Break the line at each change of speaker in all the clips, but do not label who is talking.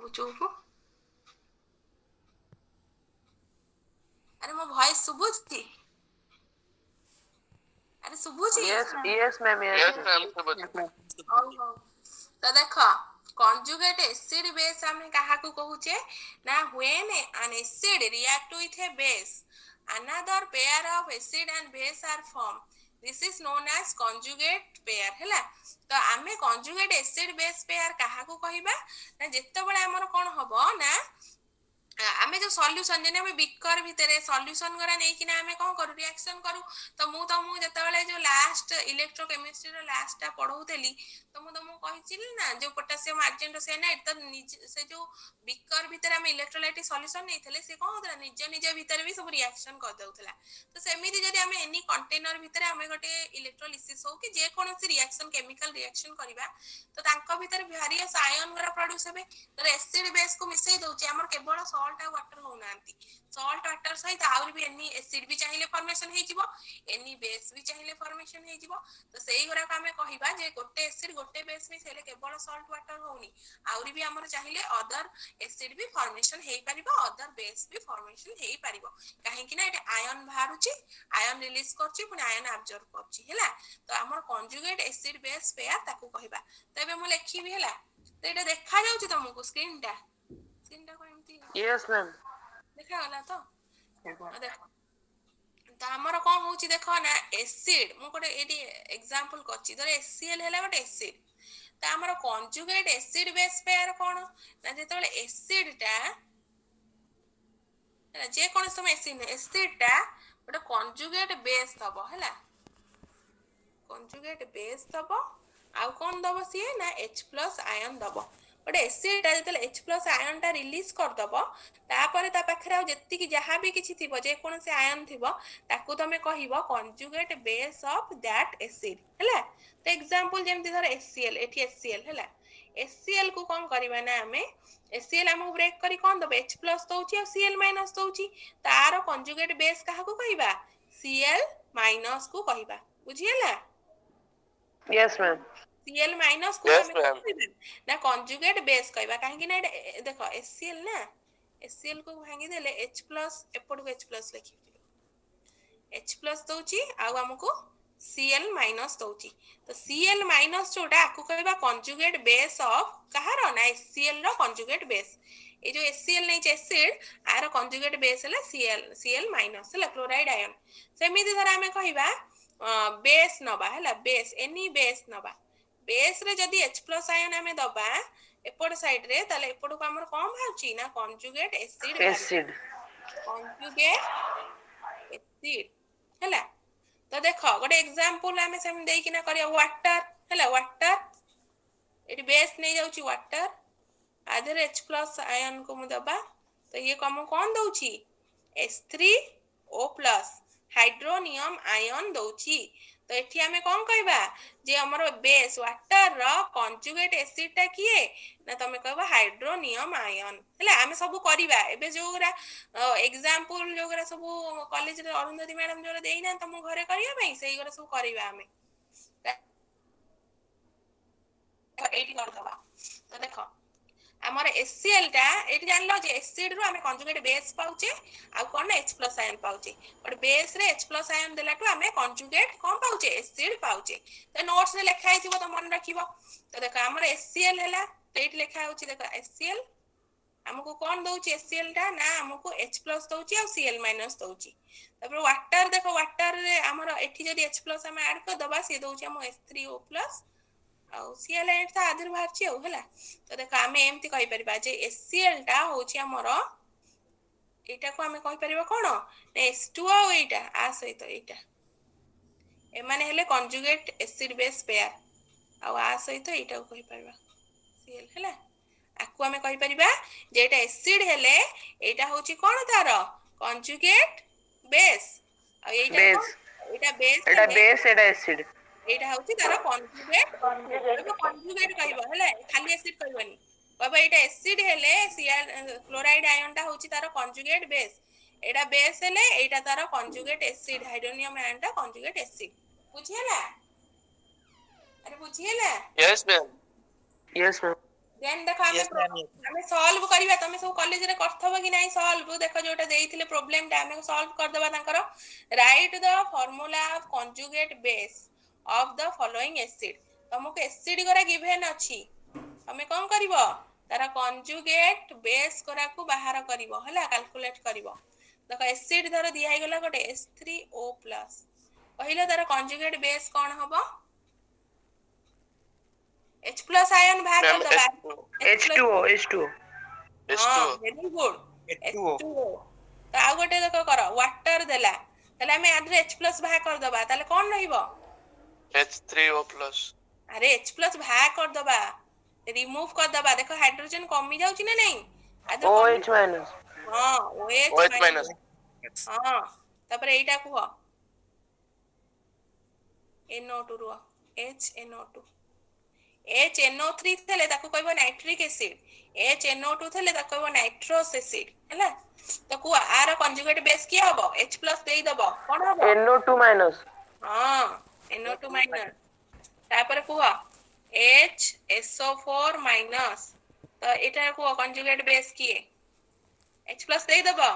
बाबू चुप। अरे मो वॉइस सुबुची? अरे सुबुची?
yes ma'am, yes ma'am.
तो देखो conjugate acid base आमे कहा को कहूचे ना when an acid react with a base another pair of acid and base are formed, this is known as conjugate pair हैला। तो आमे conjugate acid base pair कहा को कहिबा ना जेते बळे हमर कोन हबो ना आमे जो सॉल्यूशन जेने आमे बिकर भितरे सॉल्यूशन करा नै कि ना आमे कोन करू रिएक्शन करू। तो मु तमु जते बळे जो लास्ट इलेक्ट्रोकेमिस्ट्री रो लास्ट टा पढौतेली तो मु तमु कहिचिली ना जो पोटेशियम आर्जेंट साइनाइड तो से जो बिकर भितरे आमे इलेक्ट्रोलाइट सॉल्यूशन नैथले से कोन होतला निज निज भितरे भी सब रिएक्शन कर दउतला। तो सेमिति जदी आमे एनी कंटेनर भितरे आमे गोटे इलेक्ट्रोलिसिस हो कि जे कोनोसी रिएक्शन केमिकल रिएक्शन करिबा तो तांको भितरे वेरियस आयन गुरा प्रोड्यूस हेबे। तो एसिड बेस को मिसई दउचे हमर केवल सॉल्ट आ वाटर होनांती सॉल्ट वाटर सहित आउर भी एनी एसिड भी चाहिए फॉर्मेशन हे जिवो एनी बेस भी चाहिए फॉर्मेशन हे जिवो। तो सेही गुरा का हमें कहिबा जे गोटे एसिड गोटे बेस भी सेले केवल सॉल्ट वाटर होनी आउर भी हमर चाहिए अदर एसिड भी फॉर्मेशन हे परिबो अदर बेस भी फॉर्मेशन हे परिबो काहे कि ना एटे आयन बाहरुची आयन रिलीज करची पुनी आयन एब्जॉर्ब करची हैला। तो हमर कंजुगेट एसिड बेस पेयर ताकू कहिबा। तो एबे मु लेखिबी हैला। तो एटा देखा जाउची तुमको स्क्रीन टा को एमती
Yes ma'am.
देखा गला तो देखो तो हमर कोन होची देखो ना एसिड मु कोटे एडी एग्जांपल करची धर HCl हैला गोटे एसिड। तो हमर कंजुगेट एसिड बेस पेयर कोन ना जेतबेले एसिड टा जे कोन समय एसिड टा गोटे कंजुगेट बेस दबो हैला कंजुगेट बेस दबो आउ कोन दबो सिए ना H+ आयन दबो गोटे एसिड टा जेतले H+ आयन टा रिलीज कर दबो तापर ता पाखरे आ जेति कि जहां भी किछि थिबो जे कोन से आयन थिबो ताकू तमे कहिबो conjugate base of that acid हैला। तो एग्जांपल जेमति धर HCl एठी HCl हैला HCl को कोन करबा ना हमें HCl हम ब्रेक करी कोन दबे H+ दउची और Cl- दउची तार कंजुगेट बेस काहा को कहिबा Cl- को कहिबा बुझियला।
Yes ma'am.
Cl- को
Yes
हमें
ma'am.
कहिबा ना कंजुगेट बेस कहिबा काहे कि ना देखो HCl ना HCl को भांगी देले H+ एपड को H+ लिखि H+ दउची आ हमको Cl- दउची। तो Cl- जोटा आकु कहबा कंजुगेट बेस ऑफ कहार ना HCl रो कंजुगेट बेस ए जो HCl नै एसिड आर कंजुगेट बेस हला Cl- हला क्लोराइड आयन। सेमिति धर हमें कहिबा बेस नबा हला बेस एनी बेस नबा बेस रे जदी H+ आयन हमें दबा एपड साइड रे ताले एपड को हमर कोन भाउची ना कंजुगेट एसिड भारी
Acid.
कंजुगेट एसिड हैला। तो देखो गोटे एग्जांपल हमें सेम देई किना करिया वाटर हैला वाटर एटी बेस नै जाउची वाटर आधर H+ आयन को मु दबा तो ये कम कोन दउची H3O+ हाइड्रोनियम आयन दउची। तो एठी हमें कोन कहबा जे हमर बेस वाटर रो कंजुगेट एसिड टा किए ना तमे कहबा हाइड्रोनियम आयन हैला। हमें सब करिबा एबे जोगरा एग्जांपल जोगरा सब कॉलेज रे अरुंधति मैडम जोरा देइना तम घरे करिया पई सेही गोरा सब करिबा हमें एठी कर दबा। तो देखो हमर HCl टा एठी जानलो जे एसिड रो हमें कंजुगेट बेस पाउचे आ कोन H+ आयन पाउचे और बेस रे H+ आयन देलाटू हमें कंजुगेट कोन पाउचे एसिड पाउचे। तो नोट्स रे लिखा हिथिबो तो मन रखिबो। तो देखो हमर HCl हैला तो एठी लिखा होची देखो HCl हमको कोन दउची HCl टा ना हमको H+ दउची और Cl- दउची। तपर वाटर देखो वाटर रे हमर एठी जदी H+ हम ऐड कर दबा से दउची हम H3O+ और Cl ता आधर बाहरची हो हला। तो देखो हमें एमती कहि परिबा जे HCl टा होची हमर एटा को हमें कहि परिबा कोन H2 और एटा आ सहित एटा ए माने हेले कंजुगेट एसिड बेस पेयर आ सहित एटा को कहि परिबा Cl हला। आकु हमें कहि परिबा जे एटा एसिड हेले एटा होची कोन तार कंजुगेट बेस आ एटा
Base.
कोन एटा बेस
Eta
हेले
base, eta acid.
एटा होची तार कंजुगेट कहबो कंजुगेट कहबो हला खाली एसिड कहबनी कहबो एटा एसिड हेले क्लोराइड आयन टा होची तार कंजुगेट बेस एटा बेस हेले एटा तार कंजुगेट एसिड हाइड्रोनियम आयन टा कंजुगेट एसिड बुझियला। अरे बुझियला।
Yes ma'am. Yes ma'am.
Then देखो हमें
Yes, ma'am. Yes.
हमें सॉल्व करिवा तमे सब कॉलेज रे करथबो कि नाही सॉल्व देखो जोटा देइथिले प्रॉब्लम टा हमें सॉल्व कर देबा तांकर right the formula of conjugate base of the following acid तुमको एसिड करा गिवन अछि हमें कोन करबो तारा कंजुगेट बेस करा को बाहर करबो हला कैलकुलेट करबो देखो एसिड धर दिया हे गला गोटे H3O+ पहिले तारा कंजुगेट बेस कोन हबो H+ आयन बाहर कर दबा
H2O, H2O.
हां वेरी गुड
H2O.
H2O तो आ गोटे देखो कर वाटर देला ताले हमें आदरे H+ बाहर कर दबा ताले कोन रहइबो
H3O+.
अरे H+ बाहर कर दबा रिमूव कर दबा देखो हाइड्रोजन कमी जाउची ना नहीं आदरे
OH minus.
हां OH
OH minus.
हां तापर एटा कुह NO2 रो HNO2 HNO3 थले ताको कहबो नाइट्रिक एसिड HNO2 थले ताको कहबो नाइट्रोस एसिड हैला तो कुआ आर कंजुगेट बेस की हबो H+ देई दबो कोन हबो
NO2 minus.
हां NO2 माइनस तापर कुआ HSO4 तो एटा कुआ कंजुगेट बेस की H+ देई दबो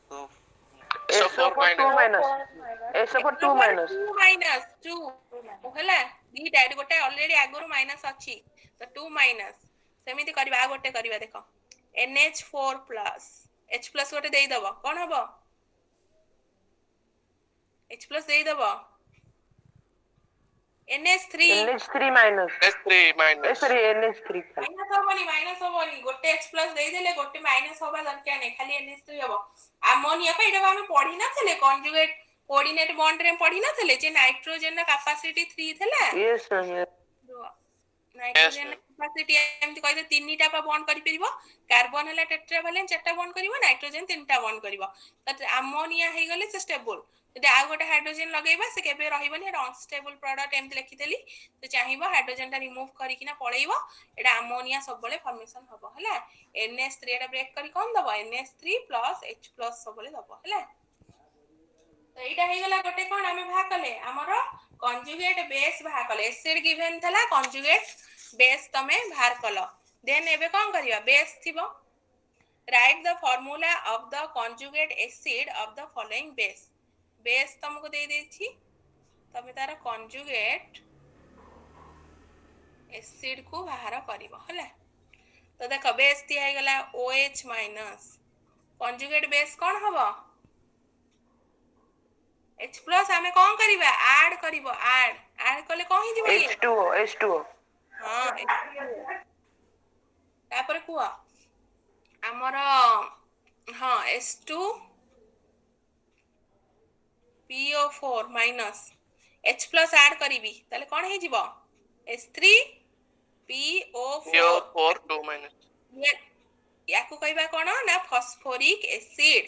So,
SO4 minus. SO4 minus.
2 minus 2 होला दी डाइट गोटे ऑलरेडी आगुर माइनस अछि तो 2 माइनस सेमिति करबा आ गोटे करबा देखो NH4+ H+ गोटे देई दबो कोन हबो H+ देई दबो NH3
NH3 minus.
S3 minus.
Sorry, NH3.
Minus होबनी गोटे H+ देई देले गोटे माइनस होबा दरकार नै खाली NH3 हबो अमोनिया का एटा हम पढ़ी ना थले कंजुगेट कोऑर्डिनेट बॉन्ड रे पढ़ी ना थले जे नाइट्रोजन ना कैपेसिटी 3 थला
Yes, ma'am. Yes.
Nitrogen
ma'am.
Capacity एमति कहते तीनटा पा बॉन्ड करि परिबो कार्बन हला टेट्रावैलेंट चारटा बॉन्ड करिवो नाइट्रोजन तीनटा बॉन्ड करिवो त अमोनिया हे गले से स्टेबल जदि आ गोटे हाइड्रोजन लगेबा से केबे रहिबनी एटा अनस्टेबल प्रोडक्ट एमति लिखितेली तो चाहिबो हाइड्रोजन टा रिमूव करि किना पळेइबो एटा अमोनिया सब बळे फॉर्मेशन हबो हला NH3 एटा ब्रेक करि कोन दबो NH3 + H+ सब बळे दबो हला तो एटा हे गला गोटे कोन हमें भा कले हमरो कंजुगेट बेस भा कले एसिड गिवन थला कंजुगेट बेस तमे बाहर कलो देन एबे कोन करिया बेस थिबो write the formula of the conjugate acid of the following base तुमको दे देछि तमे तार कंजुगेट एसिड को बाहर करिवो हला तो देखो बेस दिया हे गला OH- कंजुगेट बेस कोन हबो H+ हमें कोन करिवा ऐड करिवो ऐड कले कोन ही दिबो
H2O, H2O.
हां तापर कुआ हमर हां S2 PO4 H+ ऐड करिवि ताले कोन हे जिवो S3 PO4
PO4 2 minus.
याकू कहबा कोन ना फास्फोरिक एसिड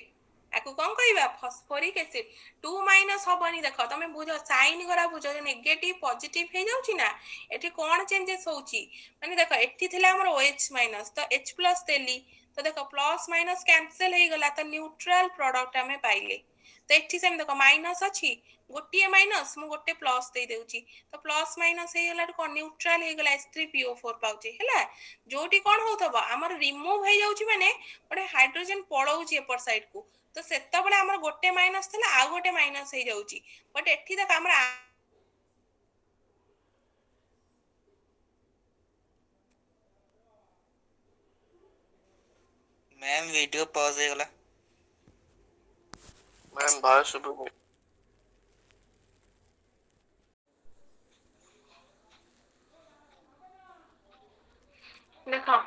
याकू कोन कहबा फास्फोरिक एसिड 2 माइनस हबनी देखो तमे बुझो साइन करा बुझो नेगेटिव पॉजिटिव हे जाउची ना एठी कोन चेंजेस होउची माने देखो एठी थिला हमर OH- तो H+ देली तो देखो प्लस माइनस कैंसिल हे गला तो न्यूट्रल प्रोडक्ट हमें पाइले तो एठी सेम देखो माइनस अछि गोटिए माइनस मु गोटे प्लस दे देउची तो प्लस माइनस हे गला को न्यूट्रल हे गला S3PO4 पाउची हैला जोटी कोन होतबो हमर रिमूव हे जाउची माने ओडे हाइड्रोजन पळौची अपर साइड को तो सेता बळे हमर गोटे माइनस थला आ गोटे माइनस हे जाउची बट एठी तक हमर
ma'am, video pause हे गला.
Ma'am, भॉइस सुबह
देखो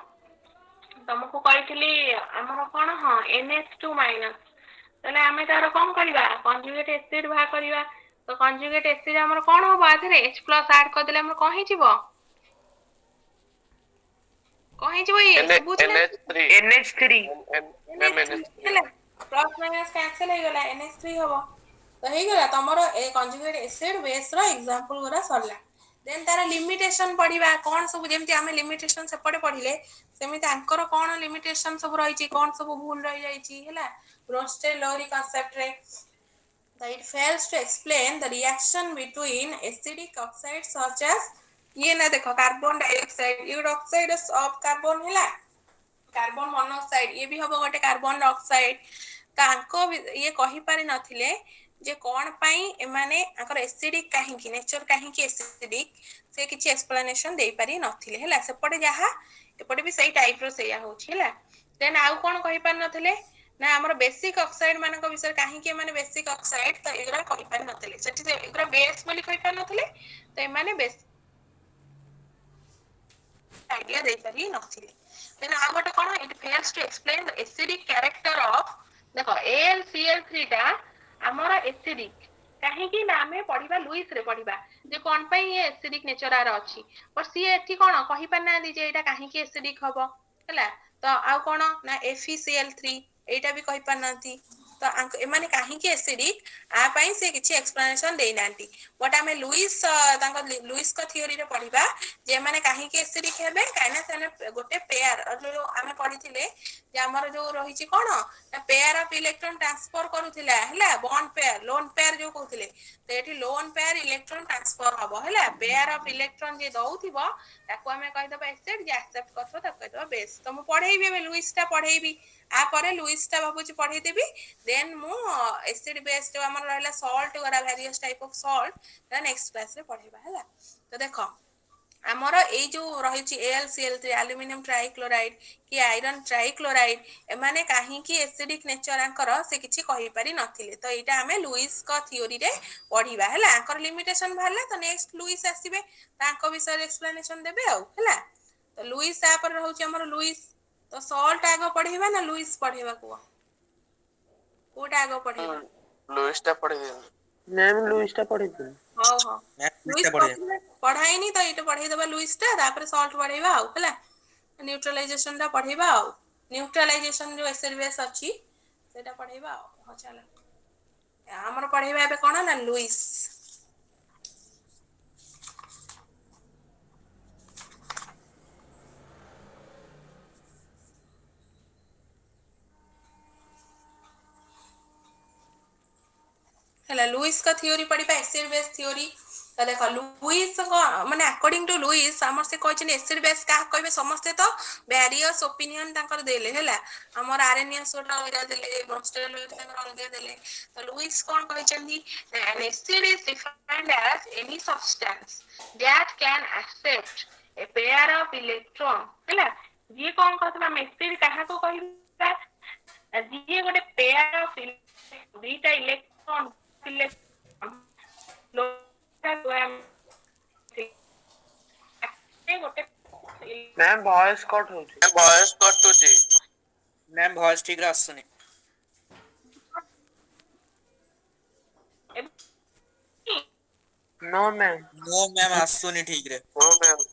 तुमको कहितली हमर कोन हां NH2- तले हमें तार कोन करिवा कंजुगेट एसिड भा करिवा तो कंजुगेट एसिड हमर कोन हो बाथरे H+ ऐड कर देले हमर कहि जिवो ये बुझले
NH3
NH3.
ma'am NH3
plus minus cancel हे गला NH3 हबो तो हे गला तमरो ए कंजुगेट एसिड बेस रो एग्जांपल गुरा सरला देन तार लिमिटेशन पढिबा कोन सब जेमति हमें लिमिटेशन से पढे पढिले सेमिति अंकर कोन लिमिटेशन सब रही छी कोन सब भूल रही जाई छी हैला रोस्टेड लोरी कांसेप्ट रे that it fails to explain the reaction between acidic oxides such as ये ना देखो कार्बन डाइऑक्साइड ये गोटे ऑक्साइड ऑफ कार्बन है कार्बन मोनोक्साइड ये भी हम गोटे कार्बन ऑक्साइड तांको ये कहि पारि नथिले जे कोन पई एमाने आकर एसिडिक काहेकि नेचर काहेकि एसिडिक से किछि एक्सप्लेनेशन देई पारि नथिले हला सेपटे जहा एपटे भी सही टाइप रो सेया होछि हला देन आउ कोन कहि पारि नथिले ना हमर बेसिक ऑक्साइड मानक विषय काहेकि माने बेसिक ऑक्साइड तो एगरा कहि पारि नथिले सेठी एगरा बेस बोली कहि पारि नथिले तो एमाने बेस आइडिया दे पारि नथिले देन आ गोटे कोन it fails to explain the acidic character of देखो AlCl3 टा हमर एसिडिक काहेकि ना हमें पढिबा लुइस रे पढिबा जे कोन पई ये एसिडिक नेचर आर अछि पर सी एठी कोन कहि पाना दी जे एटा काहेकि एसिडिक हबो हला तो आ कोन ना FeCl3 एटा भी कहि पानांती तो एमाने काहेकि एसिडिक आ पई से किछि एक्सप्लेनेशन देई नांती बट हमें लुइस तांको लुइस का थ्योरी रे पढिबा जे माने काहेकि एसिडिक हेबे काइना से गोटे पेयर जो हमें पढिथिले जे हमर जो रहिछि कोन ना पेयर ऑफ इलेक्ट्रॉन ट्रांसफर करूथिला हला बॉन्ड पेयर लोन पेयर जो कहउथिले तो एठी लोन पेयर इलेक्ट्रॉन ट्रांसफर हबो हला पेयर ऑफ इलेक्ट्रॉन जे दउथिबो ताको हमें कहि दबा एसिड जे एक्सेप्ट करथो ताको कहि दबा बेस तो मु पढेइबे बे लुइस टा पढेइबी आ परे लुइस टा बाबूजी पढेइ देबी देन मु एसिड बेस जो हमर रहला सॉल्ट वरा various type of salt then next class रे पढेबा हला तो देखो हमर एई जो रहिछि AlCl3 एल्युमिनियम ट्राइक्लोराइड कि आयरन ट्राइक्लोराइड एमाने काहे कि एसिडिक नेचर आंकर से किछि कहि पारि नथिले तो एटा हमें लुइस का थ्योरी रे पढिबा हला आंकर लिमिटेशन भारला तो नेक्स्ट लुइस आसीबे तांको विषय एक्सप्लेनेशन देबे आ हला तो लुइस आ पर रहउछि हमर लुइस तो सॉल्ट आगो पढेबा ना लुइस पढेबा कोटा आगो पढेबा
लुइस टा पढ़े दे
मैम लुइस टा पढ़ी थी
हां हां
मैम
लुइस
लुइस पढ़े
पढ़ाई नहीं तो इटे पढ़ाई देबा लुइस टा तापर सॉल्ट पढेबा आ हला न्यूट्रलाइजेशन टा पढेबा आ न्यूट्रलाइजेशन जो एसिड बेस अछि सेटा पढेबा आ हो चला हमर पढेबा एबे कोन ना लुइस हला लुइस का थ्योरी पढिबा एसिड बेस थ्योरी तो देखो लुइस माने अकॉर्डिंग टू लुइस हमर से कहछन एसिड बेस का कहबे समस्त तो वेरियस ओपिनियन तांकर देले हला हमर आरएनएस ओटा अलगा देले मॉन्स्टर तांकर अलगा देले तो लुइस कोन कहछन an acid is defined as any substance that can accept a pair of electron हला जे कोन कहतबा एसिड काहा को कहबा जे गोटे पेयर ऑफ दुईटा इलेक्ट्रॉन
मैम वॉइस कट होची
वॉइस कट होची
मैम वॉइस ठीक रे आसुनी
नो मैम
नो मैम आसुनी ठीक रे
ओ मैम